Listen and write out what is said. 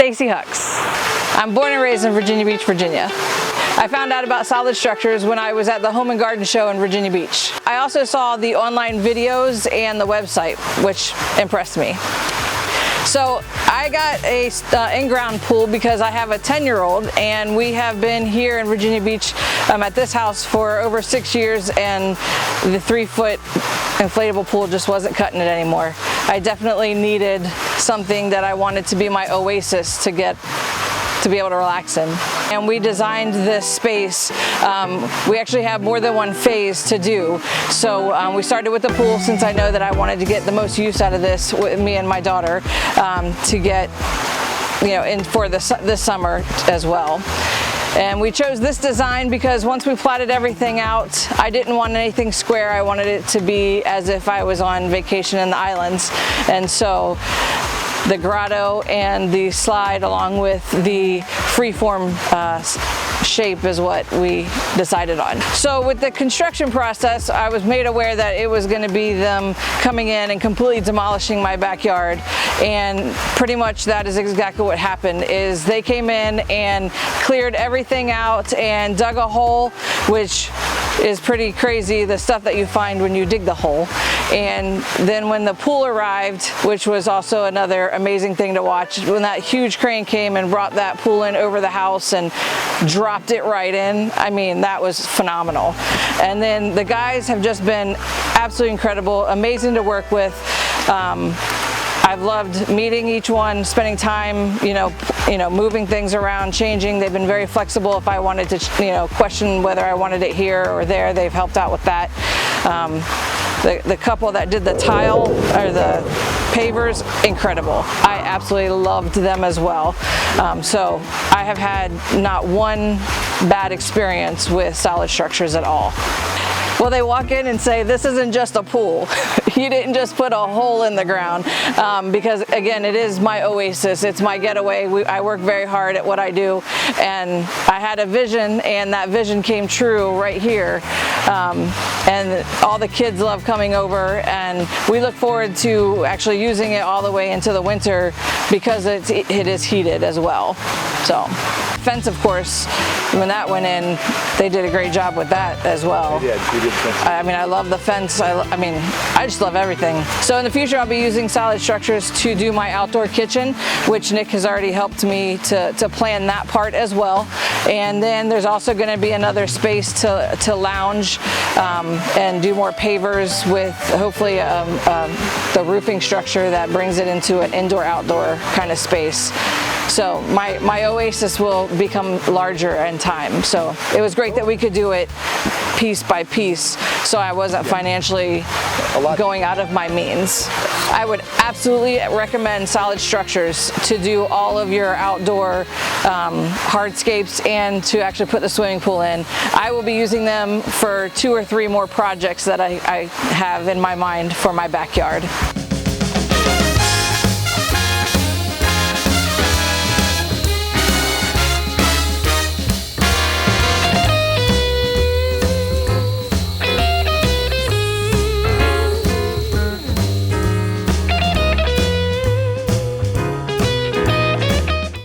Stacy Hux. I'm born and raised in Virginia Beach, Virginia. I found out about solid structures when I was at the Home and Garden Show in Virginia Beach. I also saw the online videos and the website, which impressed me. So I got a in-ground pool because I have a 10-year-old, and we have been here in Virginia Beach at this house for over 6 years, and the 3-foot inflatable pool just wasn't cutting it anymore. I definitely needed something that I wanted to be my oasis to be able to relax in. And we designed this space. We actually have more than one phase to do. So we started with the pool, since I know that I wanted to get the most use out of this with me and my daughter, to get, in for this summer as well. And we chose this design because once we plotted everything out, I didn't want anything square. I wanted it to be as if I was on vacation in the islands. And so the grotto and the slide, along with the freeform shape, is what we decided on. So with the construction process, I was made aware that it was going to be them coming in and completely demolishing my backyard, and pretty much that is exactly what happened. Is they came in and cleared everything out and dug a hole, which is pretty crazy, the stuff that you find when you dig the hole. And then when the pool arrived, which was also another amazing thing to watch, when that huge crane came and brought that pool in over the house and dropped it right in, I mean, that was phenomenal. And then the guys have just been absolutely incredible, amazing to work with. I've loved meeting each one, spending time, moving things around, changing. They've been very flexible. If I wanted to, question whether I wanted it here or there, they've helped out with that. The couple that did the tile, or the pavers, incredible. I absolutely loved them as well. So I have had not one bad experience with solid structures at all. Well, they walk in and say, this isn't just a pool. You didn't just put a hole in the ground, because again, it is my oasis. It's my getaway. I work very hard at what I do, and I had a vision, and that vision came true right here. And all the kids love coming over, and we look forward to actually using it all the way into the winter because it is heated as well. So fence, of course, when that went in, they did a great job with that as well. Yeah, you did fence. I mean, I love the fence. I just love everything. So in the future, I'll be using solid structures to do my outdoor kitchen, which Nick has already helped me to plan that part as well. And then there's also going to be another space to lounge and do more pavers with hopefully the roofing structure that brings it into an indoor-outdoor kind of space. So my oasis will become larger in time. So it was great that we could do it piece by piece, so I wasn't financially going out of my means. I would absolutely recommend solid structures to do all of your outdoor hardscapes and to actually put the swimming pool in. I will be using them for 2 or 3 more projects that I have in my mind for my backyard.